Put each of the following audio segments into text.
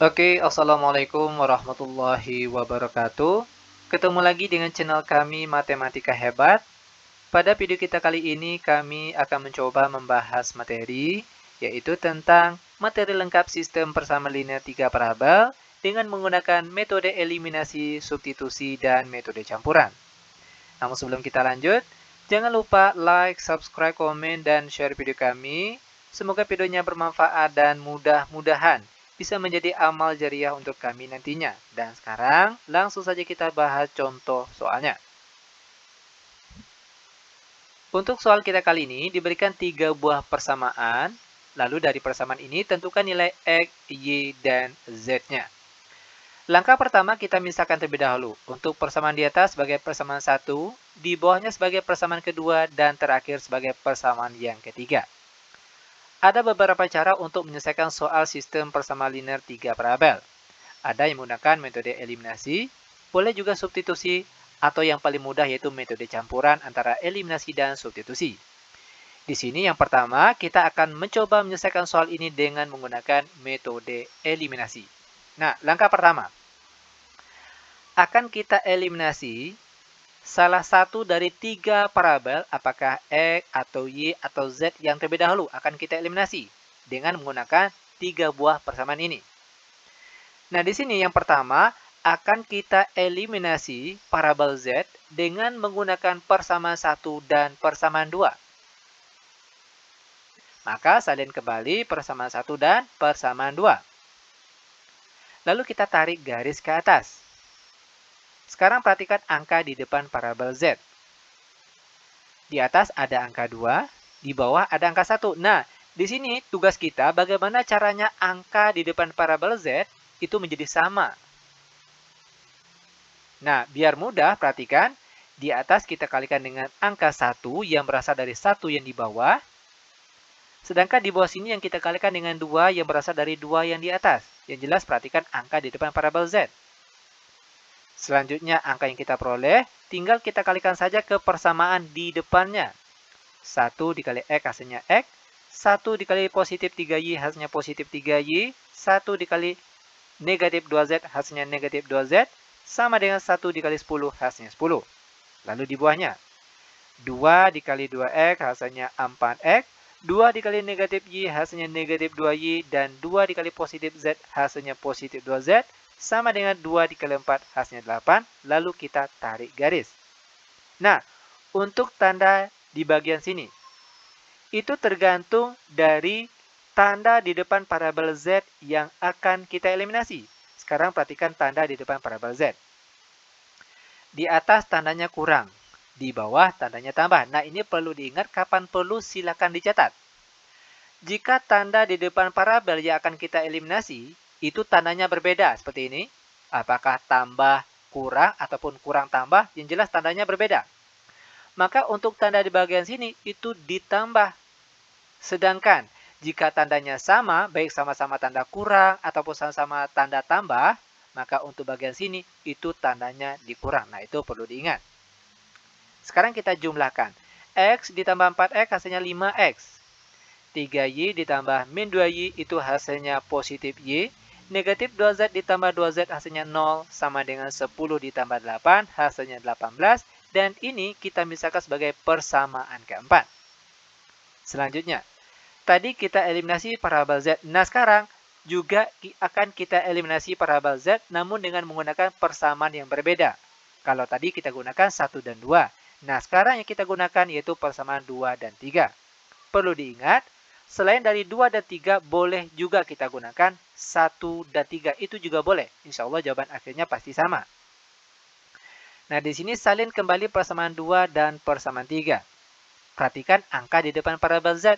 Oke, Assalamualaikum warahmatullahi wabarakatuh. Ketemu lagi dengan channel kami Matematika Hebat. Pada video kita kali ini kami akan mencoba membahas materi, yaitu tentang materi lengkap sistem persamaan linear 3 parabel dengan menggunakan metode eliminasi, substitusi, dan metode campuran. Namun sebelum kita lanjut, jangan lupa like, subscribe, komen, dan share video kami. Semoga videonya bermanfaat dan mudah-mudahan bisa menjadi amal jariah untuk kami nantinya. Dan sekarang langsung saja kita bahas contoh soalnya. Untuk soal kita kali ini diberikan 3 buah persamaan. Lalu dari persamaan ini tentukan nilai X, Y, dan Z-nya. Langkah pertama kita misalkan terlebih dahulu. Untuk persamaan di atas sebagai persamaan 1, di bawahnya sebagai persamaan kedua, dan terakhir sebagai persamaan yang ketiga. Ada beberapa cara untuk menyelesaikan soal sistem persamaan linear 3 parabel. Ada yang menggunakan metode eliminasi, boleh juga substitusi, atau yang paling mudah yaitu metode campuran antara eliminasi dan substitusi. Di sini yang pertama, kita akan mencoba menyelesaikan soal ini dengan menggunakan metode eliminasi. Nah, langkah pertama, akan kita eliminasi salah satu dari 3 parabel, apakah X atau Y atau Z yang terlebih dahulu akan kita eliminasi dengan menggunakan 3 buah persamaan ini. Nah, di sini yang pertama akan kita eliminasi parabel Z dengan menggunakan persamaan 1 dan persamaan 2. Maka salin kembali persamaan 1 dan persamaan 2. Lalu kita tarik garis ke atas. Sekarang perhatikan angka di depan parabel Z. Di atas ada angka 2, di bawah ada angka 1. Nah, di sini tugas kita bagaimana caranya angka di depan parabel Z itu menjadi sama. Nah, biar mudah, perhatikan. Di atas kita kalikan dengan angka 1 yang berasal dari 1 yang di bawah. Sedangkan di bawah sini yang kita kalikan dengan 2 yang berasal dari 2 yang di atas. Yang jelas perhatikan angka di depan parabel Z. Selanjutnya angka yang kita peroleh, tinggal kita kalikan saja ke persamaan di depannya. 1 dikali X hasilnya X, 1 dikali positif 3Y hasilnya positif 3Y, 1 dikali negatif 2Z hasilnya negatif 2Z, sama dengan 1 dikali 10 hasilnya 10. Lalu di bawahnya, 2 dikali 2X hasilnya 4X, 2 dikali negatif Y hasilnya negatif 2Y, dan 2 dikali positif Z hasilnya positif 2Z, sama dengan 2 dikali 4 hasilnya 8, lalu kita tarik garis. Nah, untuk tanda di bagian sini, itu tergantung dari tanda di depan parabel Z yang akan kita eliminasi. Sekarang perhatikan tanda di depan parabel Z. Di atas tandanya kurang, di bawah tandanya tambah. Nah, ini perlu diingat, kapan perlu silakan dicatat. Jika tanda di depan parabel yang akan kita eliminasi, itu tandanya berbeda seperti ini. Apakah tambah, kurang, ataupun kurang tambah, yang jelas tandanya berbeda. Maka untuk tanda di bagian sini itu ditambah. Sedangkan jika tandanya sama, baik sama-sama tanda kurang ataupun sama-sama tanda tambah, maka untuk bagian sini itu tandanya dikurang. Nah, itu perlu diingat. Sekarang kita jumlahkan. X ditambah 4X hasilnya 5X. 3Y ditambah min 2Y itu hasilnya positif Y. Negatif 2Z ditambah 2Z hasilnya 0 sama dengan 10 ditambah 8 hasilnya 18. Dan ini kita misalkan sebagai persamaan keempat. Selanjutnya, tadi kita eliminasi parabel Z. Nah, sekarang juga akan kita eliminasi parabel Z namun dengan menggunakan persamaan yang berbeda. Kalau tadi kita gunakan 1 dan 2. Nah, sekarang yang kita gunakan yaitu persamaan 2 dan 3. Perlu diingat, selain dari 2 dan 3, boleh juga kita gunakan 1 dan 3. Itu juga boleh. Insya Allah jawaban akhirnya pasti sama. Nah, di sini salin kembali persamaan 2 dan persamaan 3. Perhatikan angka di depan parabel Z.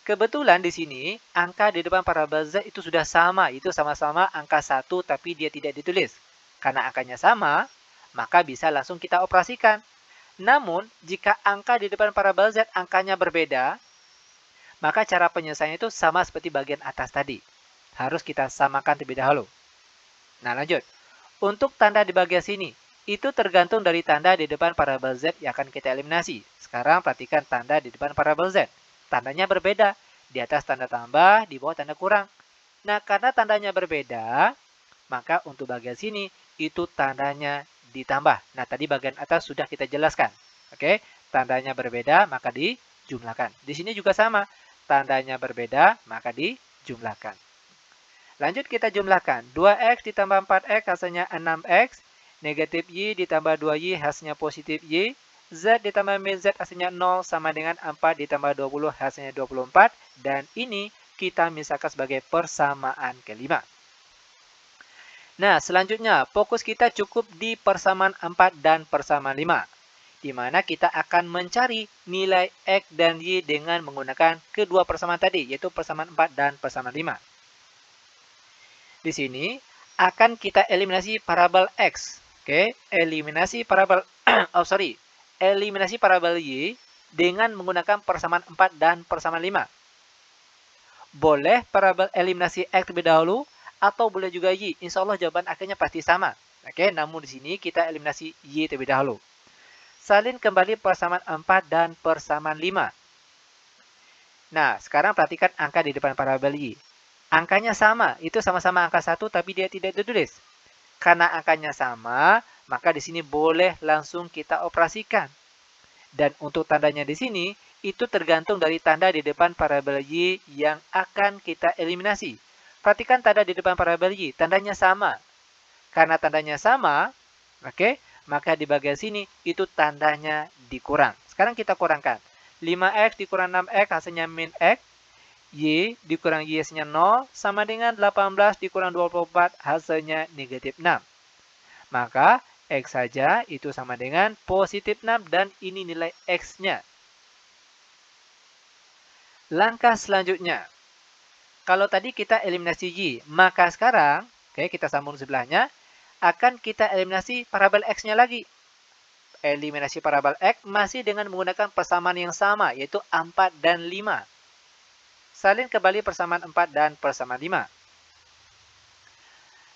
Kebetulan di sini, angka di depan parabel Z itu sudah sama. Itu sama-sama angka 1, tapi dia tidak ditulis. Karena angkanya sama, maka bisa langsung kita operasikan. Namun, jika angka di depan parabel Z angkanya berbeda, maka cara penyelesaiannya itu sama seperti bagian atas tadi. Harus kita samakan terlebih dahulu. Nah, lanjut. Untuk tanda di bagian sini, itu tergantung dari tanda di depan parabel Z yang akan kita eliminasi. Sekarang perhatikan tanda di depan parabel Z. Tandanya berbeda. Di atas tanda tambah, di bawah tanda kurang. Nah, karena tandanya berbeda, maka untuk bagian sini itu tandanya ditambah. Nah, tadi bagian atas sudah kita jelaskan. Oke, tandanya berbeda maka dijumlahkan. Di sini juga sama. Tandanya berbeda maka dijumlahkan. Lanjut kita jumlahkan. 2x ditambah 4x hasilnya 6x. Negatif y ditambah 2y hasilnya positif y. Z ditambah min z hasilnya 0 sama dengan 4 ditambah 20 hasilnya 24. Dan ini kita misalkan sebagai persamaan kelima. Nah, selanjutnya fokus kita cukup di persamaan 4 dan persamaan 5. Di mana kita akan mencari nilai x dan y dengan menggunakan kedua persamaan tadi, yaitu persamaan 4 dan persamaan 5. Di sini akan kita eliminasi parabel x. Oke, eliminasi parabel eliminasi parabel y dengan menggunakan persamaan 4 dan persamaan 5. Boleh parabel eliminasi x terlebih dahulu atau boleh juga y. Insya Allah jawaban akhirnya pasti sama. Oke, namun di sini kita eliminasi y terlebih dahulu. Salin kembali persamaan 4 dan persamaan 5. Nah, sekarang perhatikan angka di depan parabel y. Angkanya sama, itu sama-sama angka 1 tapi dia tidak ditulis. Karena angkanya sama, maka di sini boleh langsung kita operasikan. Dan untuk tandanya di sini, itu tergantung dari tanda di depan parabel y yang akan kita eliminasi. Perhatikan tanda di depan parabel y, tandanya sama. Karena tandanya sama, oke, maka di bagian sini itu tandanya dikurang. Sekarang kita kurangkan. 5x dikurang 6x hasilnya min x. Y dikurang Y hasilnya 0 sama dengan 18 dikurang 24 hasilnya negatif 6. Maka X saja itu sama dengan positif 6 dan ini nilai X-nya. Langkah selanjutnya. Kalau tadi kita eliminasi Y, maka sekarang, oke, kita sambung sebelahnya, akan kita eliminasi parabel X-nya lagi. Eliminasi parabel X masih dengan menggunakan persamaan yang sama, yaitu 4 dan 5. Salin kembali persamaan 4 dan persamaan 5.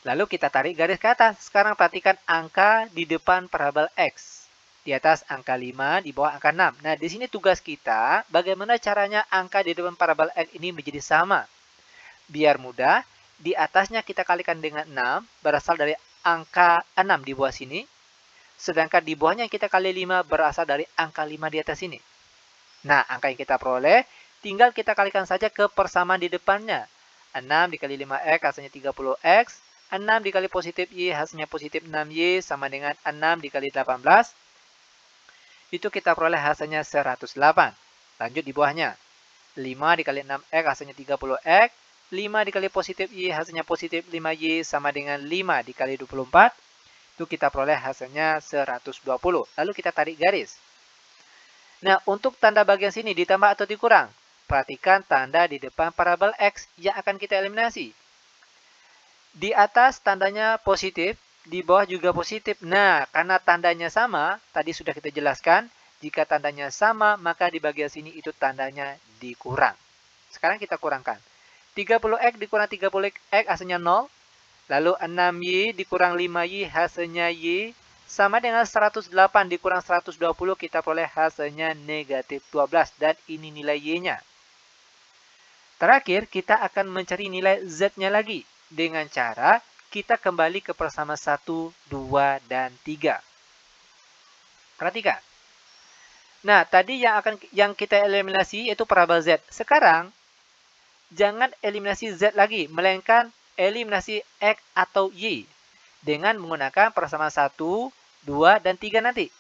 Lalu kita tarik garis ke atas. Sekarang perhatikan angka di depan parabel X. Di atas angka 5, di bawah angka 6. Nah, di sini tugas kita, bagaimana caranya angka di depan parabel X ini menjadi sama. Biar mudah, di atasnya kita kalikan dengan 6, berasal dari angka 6 di bawah sini. Sedangkan di bawahnya kita kali 5, berasal dari angka 5 di atas sini. Nah, angka yang kita peroleh, tinggal kita kalikan saja ke persamaan di depannya. 6 dikali 5x hasilnya 30x. 6 dikali positif y hasilnya positif 6y sama dengan 6 dikali 18. Itu kita peroleh hasilnya 108. Lanjut di bawahnya. 5 dikali 6x hasilnya 30x. 5 dikali positif y hasilnya positif 5y sama dengan 5 dikali 24. Itu kita peroleh hasilnya 120. Lalu kita tarik garis. Nah, untuk tanda bagian sini ditambah atau dikurang? Perhatikan tanda di depan parabel X yang akan kita eliminasi. Di atas tandanya positif, di bawah juga positif. Nah, karena tandanya sama, tadi sudah kita jelaskan, jika tandanya sama, maka di bagian sini itu tandanya dikurang. Sekarang kita kurangkan. 30x dikurang 30x hasilnya 0. Lalu 6y dikurang 5y hasilnya y. Sama dengan 108 dikurang 120 kita peroleh hasilnya negatif 12. Dan ini nilai y-nya. Terakhir, kita akan mencari nilai z-nya lagi. Dengan cara kita kembali ke persamaan 1, 2, dan 3. Perhatikan. Nah, tadi yang kita eliminasi yaitu parabel z. Sekarang, jangan eliminasi z lagi, melainkan eliminasi x atau y. Dengan menggunakan persamaan 1, 2, dan 3 nanti.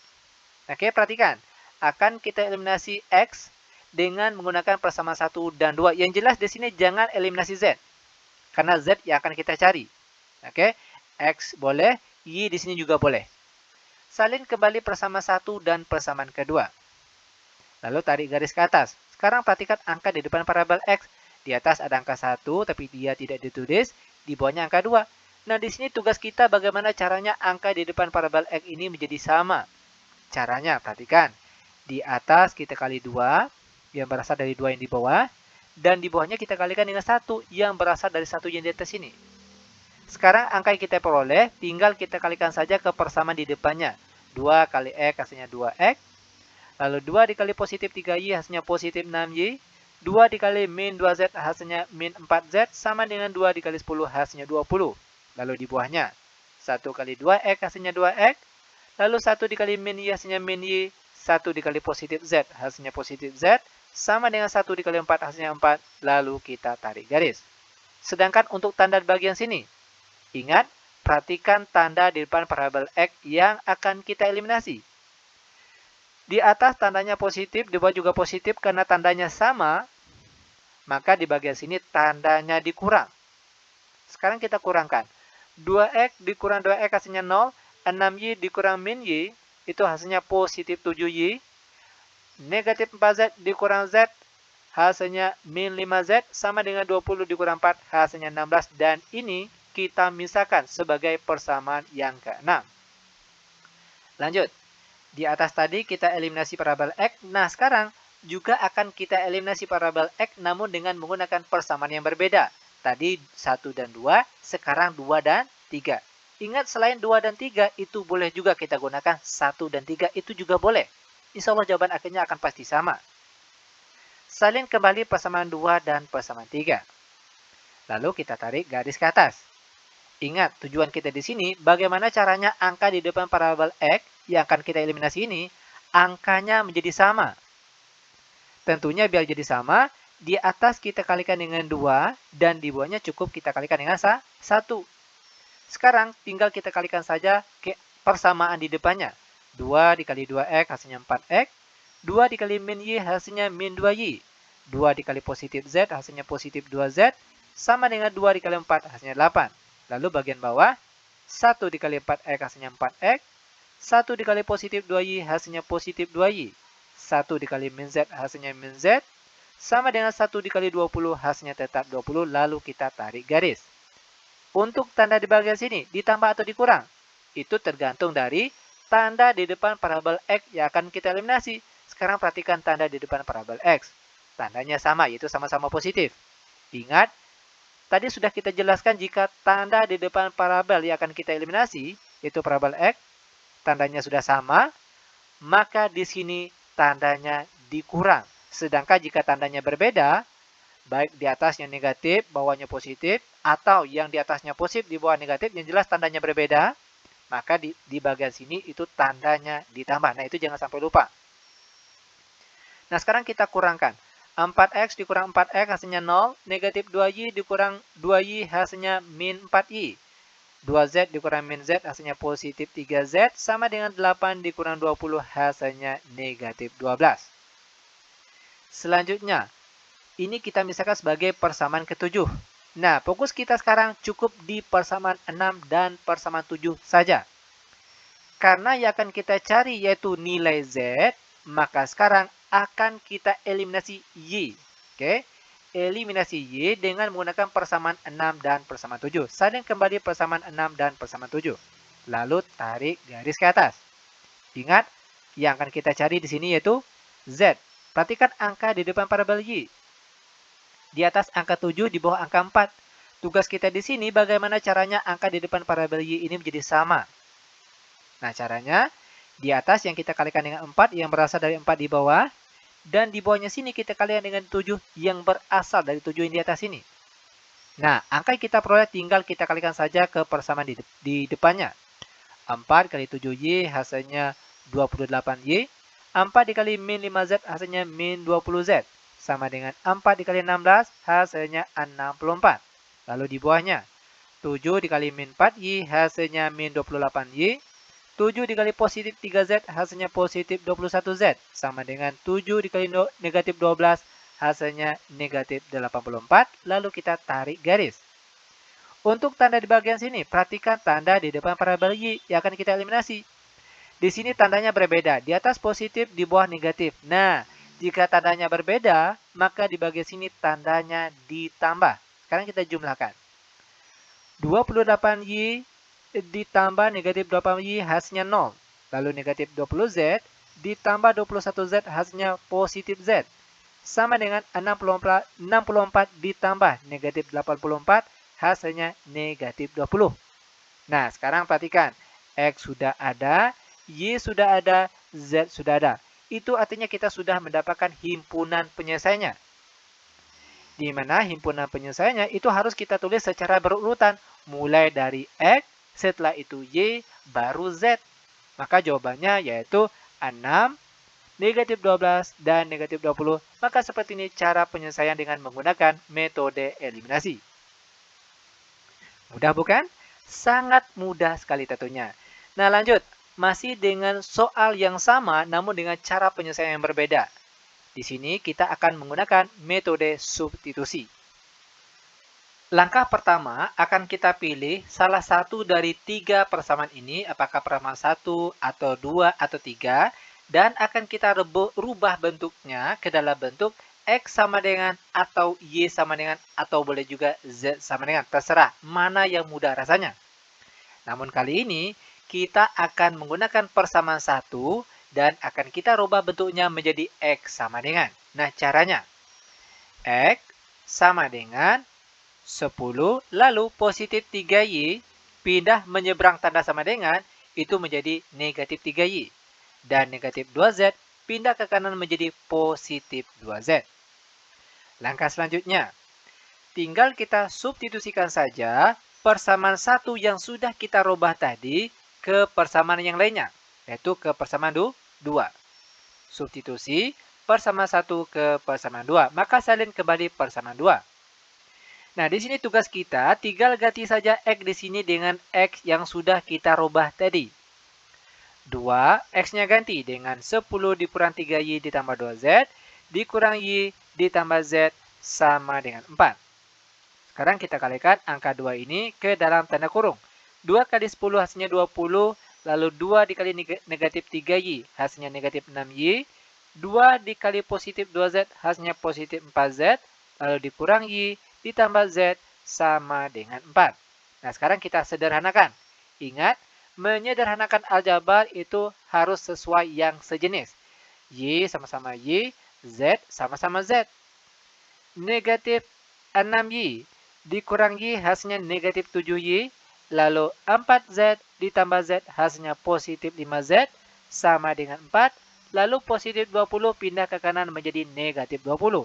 Oke, perhatikan. Akan kita eliminasi x dengan menggunakan persamaan 1 dan 2. Yang jelas di sini jangan eliminasi z. Karena z yang akan kita cari. Oke, x boleh, y di sini juga boleh. Salin kembali persamaan 1 dan persamaan kedua. Lalu tarik garis ke atas. Sekarang perhatikan angka di depan parabel x. Di atas ada angka 1 tapi dia tidak ditulis, di bawahnya angka 2. Nah, di sini tugas kita bagaimana caranya angka di depan parabel x ini menjadi sama. Caranya, perhatikan. Di atas kita kali 2 yang berasal dari 2 yang di bawah. Dan di bawahnya kita kalikan dengan 1 yang berasal dari 1 yang di atas sini. Sekarang angka yang kita peroleh tinggal kita kalikan saja ke persamaan di depannya. 2 kali x hasilnya 2x. Lalu 2 dikali positif 3y hasilnya positif 6y. 2 dikali min 2Z hasilnya min 4Z sama dengan 2 dikali 10 hasilnya 20. Lalu di buahnya 1 kali 2X hasilnya 2X. Lalu 1 dikali min Y hasilnya min Y. 1 dikali positif Z hasilnya positif Z. Sama dengan 1 dikali 4 hasilnya 4. Lalu kita tarik garis. Sedangkan untuk tanda di bagian sini. Ingat, perhatikan tanda di depan variabel X yang akan kita eliminasi. Di atas tandanya positif, di bawah juga positif karena tandanya sama, maka di bagian sini tandanya dikurang. Sekarang kita kurangkan. 2X dikurang 2X hasilnya 0, 6Y dikurang min Y, itu hasilnya positif 7Y. Negatif 4Z dikurang Z, hasilnya min 5Z, sama dengan 20 dikurang 4, hasilnya 16. Dan ini kita misalkan sebagai persamaan yang ke-6. Lanjut. Di atas tadi kita eliminasi variabel X. Nah, sekarang juga akan kita eliminasi variabel X namun dengan menggunakan persamaan yang berbeda. Tadi 1 dan 2, sekarang 2 dan 3. Ingat, selain 2 dan 3 itu boleh juga kita gunakan 1 dan 3, itu juga boleh. Insya Allah jawaban akhirnya akan pasti sama. Salin kembali persamaan 2 dan persamaan 3. Lalu kita tarik garis ke atas. Ingat, tujuan kita di sini bagaimana caranya angka di depan variabel X yang akan kita eliminasi ini, angkanya menjadi sama. Tentunya biar jadi sama, di atas kita kalikan dengan 2, dan di bawahnya cukup kita kalikan dengan 1. Sekarang tinggal kita kalikan saja ke persamaan di depannya. 2 dikali 2X hasilnya 4X, 2 dikali min Y hasilnya min 2Y, 2 dikali positif Z hasilnya positif 2Z, sama dengan 2 dikali 4 hasilnya 8. Lalu bagian bawah, 1 dikali 4X hasilnya 4X, 1 dikali positif 2Y hasilnya positif 2Y. 1 dikali min Z hasilnya min Z. Sama dengan 1 dikali 20 hasilnya tetap 20. Lalu kita tarik garis. Untuk tanda di bagian sini, ditambah atau dikurang? Itu tergantung dari tanda di depan variabel X yang akan kita eliminasi. Sekarang perhatikan tanda di depan variabel X. Tandanya sama, yaitu sama-sama positif. Ingat, tadi sudah kita jelaskan jika tanda di depan variabel yang akan kita eliminasi, yaitu variabel X, tandanya sudah sama, maka di sini tandanya dikurang. Sedangkan jika tandanya berbeda, baik di atasnya negatif, bawahnya positif, atau yang di atasnya positif, di bawah negatif, yang jelas tandanya berbeda, maka di bagian sini itu tandanya ditambah. Nah, itu jangan sampai lupa. Nah, sekarang kita kurangkan. 4X dikurang 4X hasilnya 0, negatif 2Y dikurang 2Y hasilnya min 4Y. 2Z dikurang min Z hasilnya positif 3Z, sama dengan 8 dikurang 20 hasilnya negatif 12. Selanjutnya, ini kita misalkan sebagai persamaan ke-7. Nah, fokus kita sekarang cukup di persamaan 6 dan persamaan 7 saja. Karena yang akan kita cari yaitu nilai Z, maka sekarang akan kita eliminasi Y. Oke? Eliminasi Y dengan menggunakan persamaan 6 dan persamaan 7. Salin kembali persamaan 6 dan persamaan 7. Lalu tarik garis ke atas. Ingat, yang akan kita cari di sini yaitu Z. Perhatikan angka di depan variabel Y. Di atas angka 7, di bawah angka 4. Tugas kita di sini bagaimana caranya angka di depan variabel Y ini menjadi sama. Nah, caranya di atas yang kita kalikan dengan 4 yang berasal dari 4 di bawah. Dan di bawahnya sini kita kalikan dengan 7 yang berasal dari 7 yang di atas ini. Nah, angka yang kita peroleh tinggal kita kalikan saja ke persamaan di depannya. 4 kali 7Y hasilnya 28Y. 4 dikali min 5Z hasilnya min 20Z. Sama dengan 4 dikali 16 hasilnya 64. Lalu di bawahnya 7 dikali min 4Y hasilnya min 28Y. 7 dikali positif 3Z hasilnya positif 21Z. Sama dengan 7 dikali negatif 12 hasilnya negatif 84. Lalu kita tarik garis. Untuk tanda di bagian sini, perhatikan tanda di depan variabel Y yang akan kita eliminasi. Di sini tandanya berbeda. Di atas positif, di bawah negatif. Nah, jika tandanya berbeda, maka di bagian sini tandanya ditambah. Sekarang kita jumlahkan. 28Y ditambah negatif 8Y hasilnya 0. Lalu negatif 20Z ditambah 21Z hasilnya positif Z. Sama dengan 64 ditambah negatif 84 hasilnya negatif 20. Nah, sekarang perhatikan. X sudah ada, Y sudah ada, Z sudah ada. Itu artinya kita sudah mendapatkan himpunan penyelesaiannya. di mana himpunan penyelesaiannya itu harus kita tulis secara berurutan, mulai dari X, setelah itu Y, baru Z. Maka jawabannya yaitu 6, negatif 12, dan negatif 20. Maka seperti ini cara penyelesaian dengan menggunakan metode eliminasi. Mudah bukan? Sangat mudah sekali tentunya. Nah lanjut, masih dengan soal yang sama namun dengan cara penyelesaian yang berbeda. Di sini kita akan menggunakan metode substitusi. Langkah pertama akan kita pilih salah satu dari 3 persamaan ini, apakah persamaan 1 atau 2 atau 3, dan akan kita rubah bentuknya ke dalam bentuk X sama dengan atau Y sama dengan atau boleh juga Z sama dengan, terserah mana yang mudah rasanya. Namun kali ini kita akan menggunakan persamaan 1 dan akan kita rubah bentuknya menjadi X sama dengan. Nah caranya, X sama dengan 10 lalu positif 3Y pindah menyeberang tanda sama dengan itu menjadi negatif 3Y. Dan negatif 2Z pindah ke kanan menjadi positif 2Z. Langkah selanjutnya, tinggal kita substitusikan saja persamaan 1 yang sudah kita rubah tadi ke persamaan yang lainnya, yaitu ke persamaan 2. Substitusi persamaan 1 ke persamaan 2, maka salin kembali persamaan 2. Nah, di sini tugas kita tinggal ganti saja X di sini dengan X yang sudah kita rubah tadi. 2, X-nya ganti dengan 10 dikurang 3Y ditambah 2Z, dikurang Y ditambah Z sama dengan 4. Sekarang kita kalikan angka 2 ini ke dalam tanda kurung. 2 kali 10 hasilnya 20, lalu 2 dikali negatif 3Y hasilnya negatif 6Y, 2 dikali positif 2Z hasilnya positif 4Z, lalu dikurang Y ditambah Z sama dengan 4. Nah, sekarang kita sederhanakan. Ingat, menyederhanakan aljabar itu harus sesuai yang sejenis. Y sama-sama Y, Z sama-sama Z. Negatif 6Y dikurang Y hasilnya negatif 7Y, lalu 4Z ditambah Z hasilnya positif 5Z sama dengan 4, lalu positif 20 pindah ke kanan menjadi negatif 20.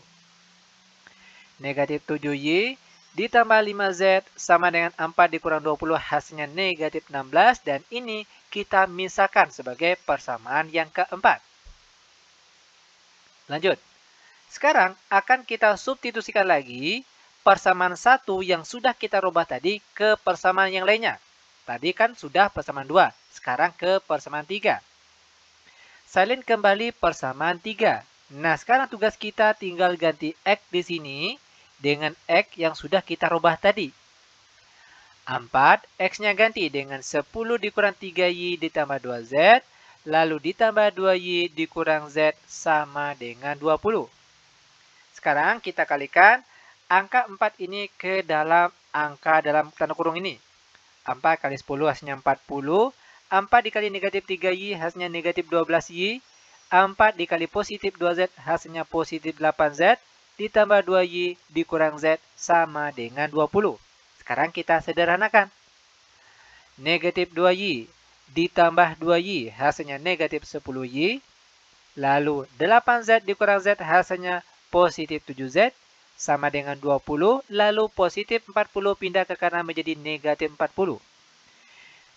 Negatif 7Y ditambah 5Z sama dengan 4 dikurang 20 hasilnya negatif 16, dan ini kita misalkan sebagai persamaan yang keempat. Lanjut. Sekarang akan kita substitusikan lagi persamaan 1 yang sudah kita rubah tadi ke persamaan yang lainnya. Tadi kan sudah persamaan 2, sekarang ke persamaan 3. Salin kembali persamaan 3. Nah, sekarang tugas kita tinggal ganti X di sini dengan X yang sudah kita rubah tadi. 4, X-nya ganti dengan 10 dikurang 3Y ditambah 2Z, lalu ditambah 2Y dikurang Z sama dengan 20. Sekarang kita kalikan angka 4 ini ke dalam angka dalam tanda kurung ini. 4 kali 10 hasilnya 40. 4 dikali negatif 3Y hasilnya negatif 12Y. 4 dikali positif 2Z hasilnya positif 8Z. Ditambah 2Y dikurang Z sama dengan 20. Sekarang kita sederhanakan. Negatif 2Y ditambah 2Y hasilnya negatif 10Y. Lalu 8Z dikurang Z hasilnya positif 7Z sama dengan 20, lalu positif 40 pindah ke kanan menjadi negatif 40.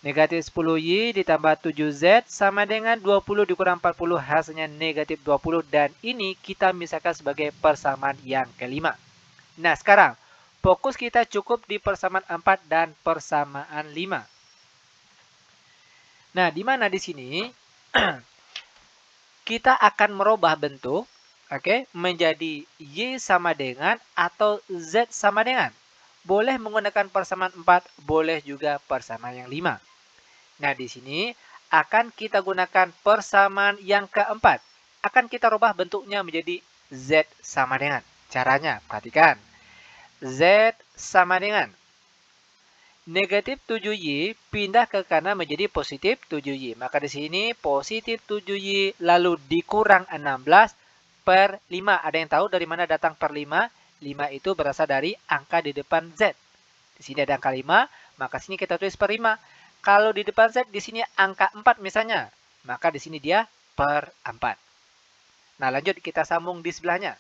Negatif 10Y ditambah 7Z sama dengan 20 dikurang 40 hasilnya negatif 20, dan ini kita misalkan sebagai persamaan yang kelima. Nah, sekarang fokus kita cukup di persamaan 4 dan persamaan 5. Nah, di mana di sini kita akan merubah bentuk menjadi Y sama dengan atau Z sama dengan. Boleh menggunakan persamaan 4, boleh juga persamaan yang 5. Nah, di sini akan kita gunakan persamaan yang keempat. Akan kita rubah bentuknya menjadi Z sama dengan. Caranya, perhatikan. Z sama dengan negatif 7Y pindah ke kanan menjadi positif 7Y. Maka di sini positif 7Y lalu dikurang 16 per 5. Ada yang tahu dari mana datang per 5? 5 itu berasal dari angka di depan Z. Di sini ada angka 5, maka sini kita tulis per 5. Kalau di depan Z di sini angka 4 misalnya, maka di sini dia per 4. Nah, lanjut kita sambung di sebelahnya.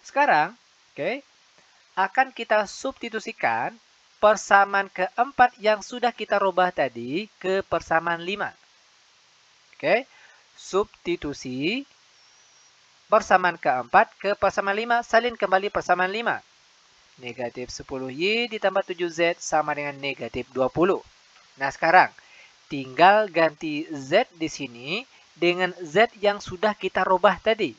Sekarang, oke, akan kita substitusikan persamaan keempat yang sudah kita rubah tadi ke persamaan 5. Oke, substitusi persamaan keempat ke persamaan 5, salin kembali persamaan 5. Negatif 10Y ditambah 7Z sama dengan negatif 20. Nah, sekarang tinggal ganti Z di sini dengan Z yang sudah kita rubah tadi.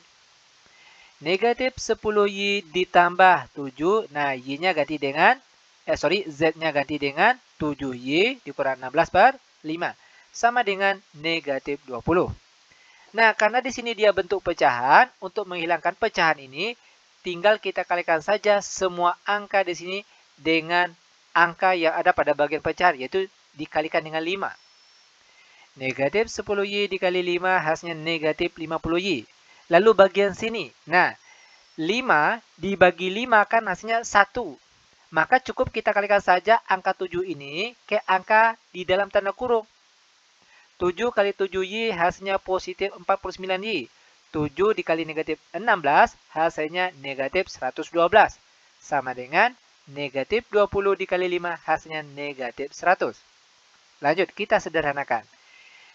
Negatif 10Y ditambah 7, nah Y-nya ganti dengan, Z-nya ganti dengan 7Y dikurang 16 per 5. Sama dengan negatif 20. Nah, karena di sini dia bentuk pecahan, untuk menghilangkan pecahan ini, tinggal kita kalikan saja semua angka di sini dengan angka yang ada pada bagian pecahan, yaitu dikalikan dengan 5. Negatif 10Y dikali 5 hasilnya negatif 50Y. Lalu bagian sini, nah 5 dibagi 5 kan hasilnya 1. Maka cukup kita kalikan saja angka 7 ini ke angka di dalam tanda kurung. 7 kali 7Y hasilnya positif 49Y. 7 dikali negatif 16 hasilnya negatif 112. Sama dengan negatif 20 dikali 5 hasilnya negatif 100. Lanjut, kita sederhanakan.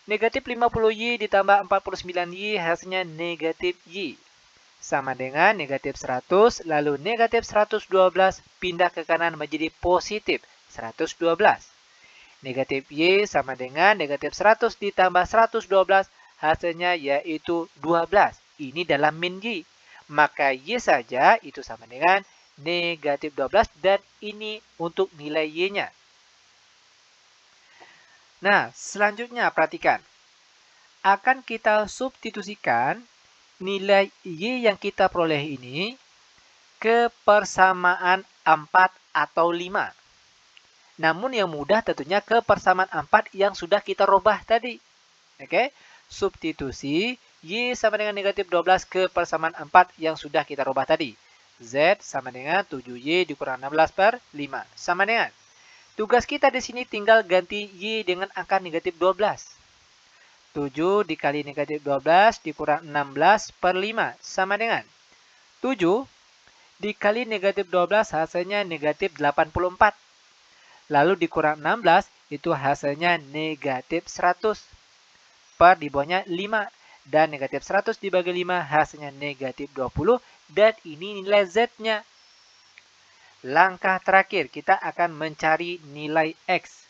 Negatif 50Y ditambah 49Y hasilnya negatif Y. Sama dengan negatif 100, lalu negatif 112 pindah ke kanan menjadi positif 112. Negatif Y sama dengan negatif 100 ditambah 112, hasilnya yaitu 12. Ini dalam min Y. Maka Y saja itu sama dengan negatif 12 dan ini untuk nilai Y-nya. Nah, selanjutnya perhatikan. Akan kita substitusikan nilai Y yang kita peroleh ini ke persamaan 4 atau 5. Namun yang mudah tentunya ke persamaan 4 yang sudah kita rubah tadi. Oke, substitusi Y sama dengan negatif 12 ke persamaan 4 yang sudah kita rubah tadi. Z sama dengan 7Y dikurang 16 per 5. Sama dengan. Tugas kita di sini tinggal ganti Y dengan angka negatif 12. 7 dikali negatif 12 dikurang 16 per 5. Sama dengan 7 dikali negatif 12 hasilnya negatif 84. Lalu dikurang 16 itu hasilnya negatif 100. Per di bawahnya 5. Dan negatif 100 dibagi 5 hasilnya negatif 20. Dan ini nilai Z-nya. Langkah terakhir, kita akan mencari nilai X.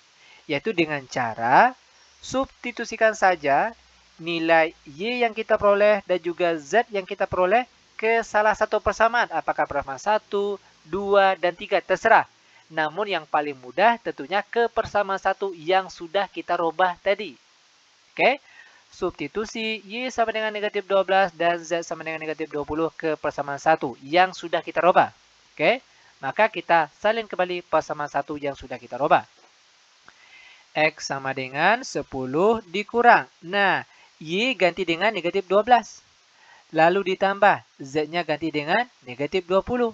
Yaitu dengan cara substitusikan saja nilai Y yang kita peroleh dan juga Z yang kita peroleh ke salah satu persamaan. Apakah persamaan 1, 2, dan 3, terserah. Namun yang paling mudah tentunya ke persamaan 1 yang sudah kita rubah tadi. Oke, substitusi Y sama dengan negatif 12 dan Z sama dengan negatif 20 ke persamaan 1 yang sudah kita rubah. Oke, maka kita salin kembali persamaan 1 yang sudah kita rubah. X sama dengan 10 dikurang. Nah, Y ganti dengan negatif 12. Lalu ditambah, Z-nya ganti dengan negatif 20.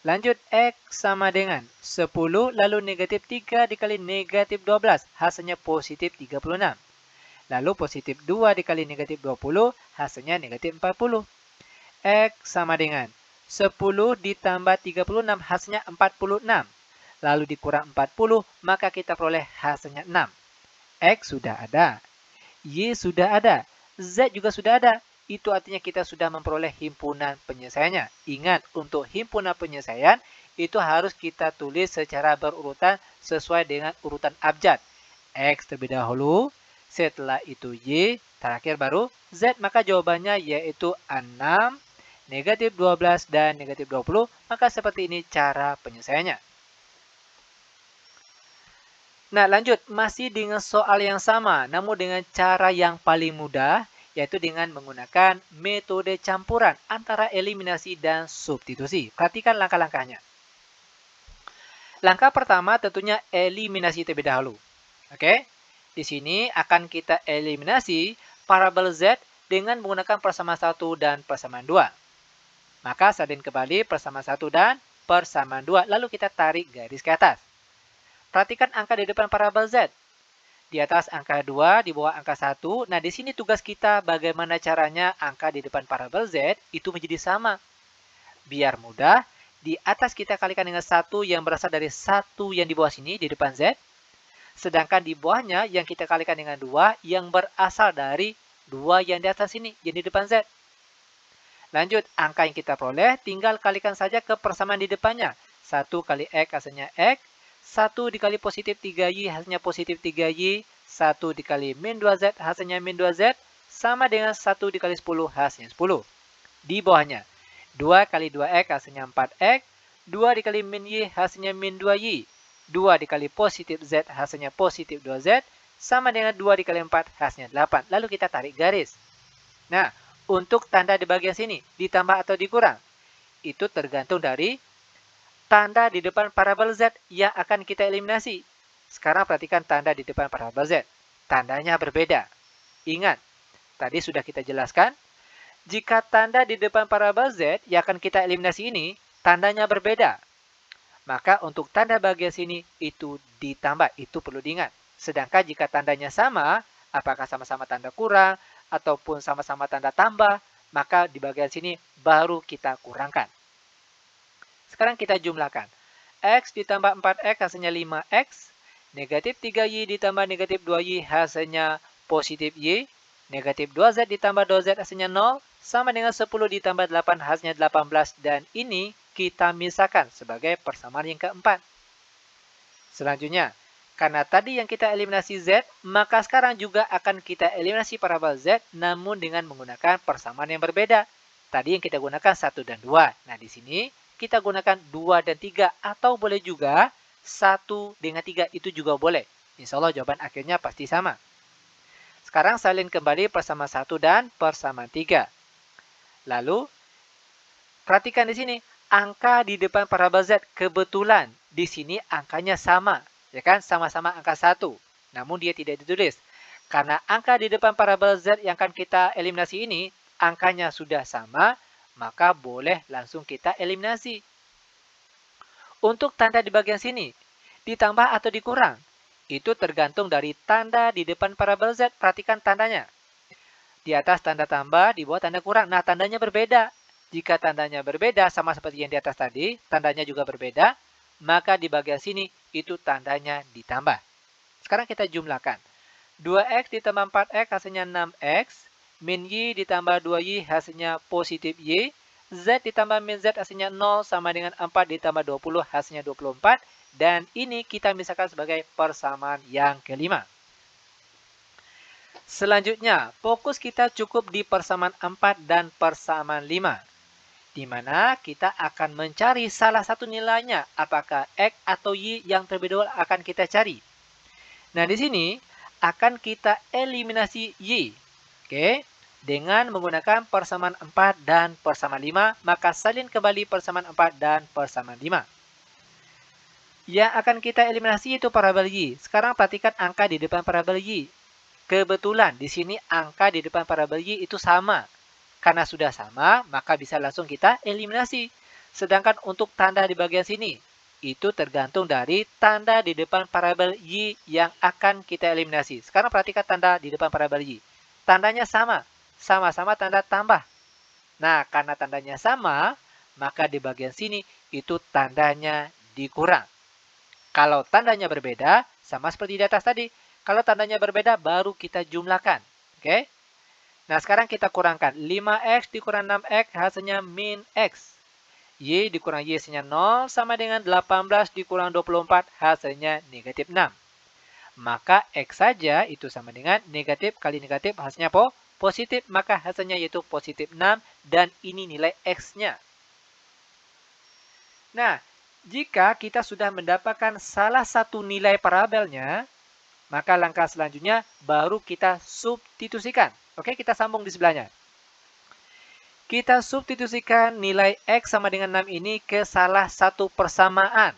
Lanjut, X sama dengan 10 lalu negatif 3 dikali negatif 12. Hasilnya positif 36. Lalu positif 2 dikali negatif 20. Hasilnya negatif 40. X sama dengan 10 ditambah 36 hasilnya 46. Lalu dikurang 40, maka kita peroleh hasilnya 6. X sudah ada. Y sudah ada. Z juga sudah ada. Itu artinya kita sudah memperoleh himpunan penyelesaiannya. Ingat, untuk himpunan penyelesaian, itu harus kita tulis secara berurutan sesuai dengan urutan abjad. X terlebih dahulu, setelah itu Y, terakhir baru Z. Maka jawabannya yaitu 6, negatif 12, dan negatif 20. Maka seperti ini cara penyelesaiannya. Nah, lanjut. Masih dengan soal yang sama, namun dengan cara yang paling mudah, yaitu dengan menggunakan metode campuran antara eliminasi dan substitusi. Perhatikan langkah-langkahnya. Langkah pertama tentunya eliminasi terlebih dahulu. Oke, di sini akan kita eliminasi parabel Z dengan menggunakan persamaan 1 dan persamaan 2. Maka salin kembali persamaan 1 dan persamaan 2, lalu kita tarik garis ke atas. Perhatikan angka di depan parabel Z. Di atas angka 2, di bawah angka 1. Nah, di sini tugas kita bagaimana caranya angka di depan parabel Z itu menjadi sama. Biar mudah, di atas kita kalikan dengan 1 yang berasal dari 1 yang di bawah sini, di depan Z. Sedangkan di bawahnya yang kita kalikan dengan 2 yang berasal dari 2 yang di atas sini, yang di depan Z. Lanjut, angka yang kita peroleh tinggal kalikan saja ke persamaan di depannya. 1 kali X hasilnya X, 1 dikali positif 3Y hasilnya positif 3Y, 1 dikali min 2Z hasilnya min 2Z, sama dengan 1 dikali 10 hasilnya 10. Di bawahnya, 2 kali 2X hasilnya 4X, 2 dikali min Y hasilnya min 2Y, 2 dikali positif Z hasilnya positif 2Z, sama dengan 2 dikali 4 hasilnya 8. Lalu kita tarik garis. Nah, untuk tanda di bagian sini, ditambah atau dikurang, itu tergantung dari tanda di depan parabel Z yang akan kita eliminasi. Sekarang perhatikan tanda di depan parabel Z. Tandanya berbeda. Ingat, tadi sudah kita jelaskan, jika tanda di depan parabel Z yang akan kita eliminasi ini, tandanya berbeda. Maka untuk tanda bagian sini itu ditambah, itu perlu diingat. Sedangkan jika tandanya sama, apakah sama-sama tanda kurang, ataupun sama-sama tanda tambah, maka di bagian sini baru kita kurangkan. Sekarang kita jumlahkan. X ditambah 4X hasilnya 5X. Negatif 3Y ditambah negatif 2Y hasilnya positif Y. Negatif 2Z ditambah 2Z hasilnya 0. Sama dengan 10 ditambah 8 hasilnya 18. Dan ini kita misalkan sebagai persamaan yang keempat. Selanjutnya, karena tadi yang kita eliminasi Z, maka sekarang juga akan kita eliminasi parabel Z, namun dengan menggunakan persamaan yang berbeda. Tadi yang kita gunakan 1 dan 2. Nah, di sini kita gunakan 2 dan 3, atau boleh juga 1 dengan 3, itu juga boleh. Insya Allah jawaban akhirnya pasti sama. Sekarang salin kembali persamaan 1 dan persamaan 3. Lalu, perhatikan di sini, angka di depan parabel Z kebetulan di sini angkanya sama. Ya kan, sama-sama angka 1, namun dia tidak ditulis. Karena angka di depan parabel Z yang akan kita eliminasi ini, angkanya sudah sama, maka boleh langsung kita eliminasi. Untuk tanda di bagian sini, ditambah atau dikurang, itu tergantung dari tanda di depan parabel Z. Perhatikan tandanya. Di atas tanda tambah, di bawah tanda kurang. Nah, tandanya berbeda. Jika tandanya berbeda, sama seperti yang di atas tadi, tandanya juga berbeda, maka di bagian sini itu tandanya ditambah. Sekarang kita jumlahkan. 2X ditambah 4X hasilnya 6X. Min Y ditambah 2Y hasilnya positif Y. Z ditambah min Z hasilnya 0 sama dengan 4 ditambah 20 hasilnya 24. Dan ini kita misalkan sebagai persamaan yang kelima. Selanjutnya, fokus kita cukup di persamaan 4 dan persamaan 5. Di mana kita akan mencari salah satu nilainya, apakah X atau Y yang terlebih dahulu akan kita cari. Nah, di sini akan kita eliminasi Y. Oke, dengan menggunakan persamaan 4 dan persamaan 5, maka salin kembali persamaan 4 dan persamaan 5. Yang akan kita eliminasi itu parabel Y. Sekarang perhatikan angka di depan parabel Y. Kebetulan di sini angka di depan parabel Y itu sama. Karena sudah sama, maka bisa langsung kita eliminasi. Sedangkan untuk tanda di bagian sini, itu tergantung dari tanda di depan parabel Y yang akan kita eliminasi. Sekarang perhatikan tanda di depan parabel Y. Tandanya sama, sama-sama tanda tambah. Nah, karena tandanya sama, maka di bagian sini itu tandanya dikurang. Kalau tandanya berbeda, sama seperti di atas tadi. Kalau tandanya berbeda, baru kita jumlahkan. Oke? Nah, sekarang kita kurangkan. 5X dikurang 6X hasilnya min X. Y dikurang Y hasilnya 0 sama dengan 18 dikurang 24 hasilnya negatif 6. Maka X saja itu sama dengan negatif kali negatif hasilnya positif. Maka hasilnya yaitu positif 6 dan ini nilai X-nya. Nah, jika kita sudah mendapatkan salah satu nilai parabelnya, maka langkah selanjutnya baru kita substitusikan. Oke, kita sambung di sebelahnya. Kita substitusikan nilai X sama dengan 6 ini ke salah satu persamaan.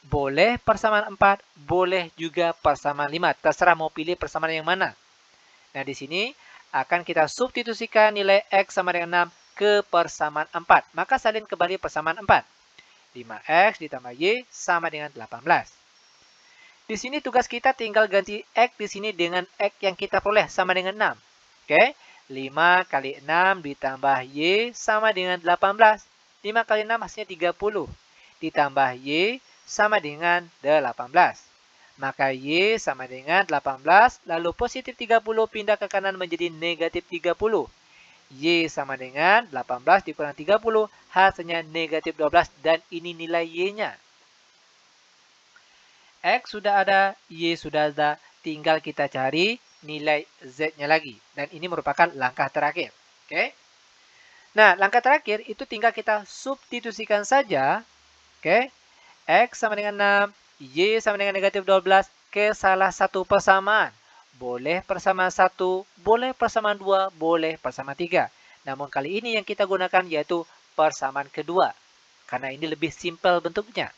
Boleh persamaan 4, boleh juga persamaan 5. Terserah mau pilih persamaan yang mana. Nah, di sini akan kita substitusikan nilai X sama dengan 6 ke persamaan 4. Maka salin kembali persamaan 4. 5X ditambah Y sama dengan 18. Di sini tugas kita tinggal ganti X di sini dengan X yang kita peroleh sama dengan 6. Oke, 5 kali 6 ditambah Y sama dengan 18. 5 kali 6 hasilnya 30. Ditambah Y sama dengan 18. Maka Y sama dengan 18, lalu positif 30 pindah ke kanan menjadi negatif 30. Y sama dengan 18 dikurang 30, hasilnya negatif 12, dan ini nilai Y-nya. X sudah ada, Y sudah ada, tinggal kita cari nilai Z-nya lagi. Dan ini merupakan langkah terakhir. Oke? Nah, langkah terakhir itu tinggal kita substitusikan saja. Oke? X sama dengan 6, Y sama dengan negatif 12 ke salah satu persamaan. Boleh persamaan 1, boleh persamaan 2, boleh persamaan 3. Namun kali ini yang kita gunakan yaitu persamaan kedua. Karena ini lebih simpel bentuknya.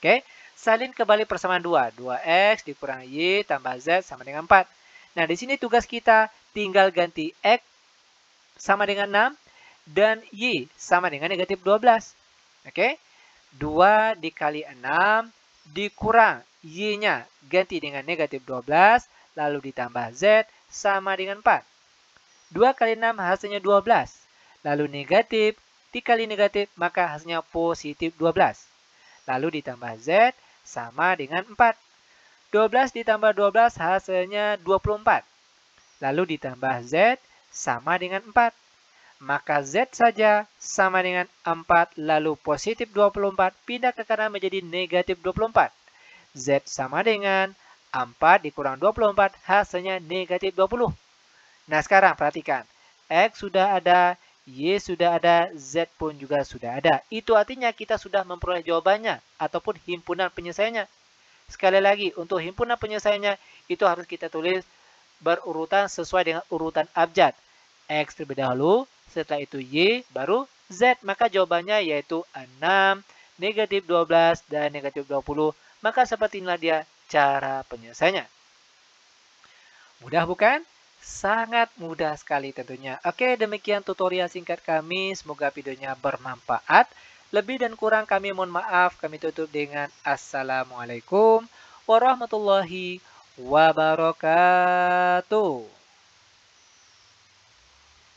Oke? Salin kembali persamaan 2. 2X dikurang Y tambah Z sama dengan 4. Nah, di sini tugas kita tinggal ganti X sama dengan 6 dan Y sama dengan negatif 12. Oke? 2 dikali 6 dikurang Y-nya ganti dengan negatif 12, lalu ditambah Z sama dengan 4. 2 kali 6 hasilnya 12. Lalu negatif dikali negatif maka hasilnya positif 12. Lalu ditambah Z sama dengan 4. 12 ditambah 12 hasilnya 24. Lalu ditambah Z sama dengan 4. Maka Z saja sama dengan 4, lalu positif 24 pindah ke kanan menjadi negatif 24. Z sama dengan 4 dikurang 24, hasilnya negatif 20. Nah, sekarang perhatikan. X sudah ada, Y sudah ada, Z pun juga sudah ada. Itu artinya kita sudah memperoleh jawabannya ataupun himpunan penyelesaiannya. Sekali lagi, untuk himpunan penyelesaiannya itu harus kita tulis berurutan sesuai dengan urutan abjad. X terlebih dahulu, setelah itu Y, baru Z. Maka jawabannya yaitu 6, negatif 12, dan negatif 20. Maka seperti inilah dia cara penyelesaiannya. Mudah bukan? Sangat mudah sekali tentunya. Oke, demikian tutorial singkat kami. Semoga videonya bermanfaat. Lebih dan kurang kami mohon maaf. Kami tutup dengan Assalamualaikum warahmatullahi wabarakatuh.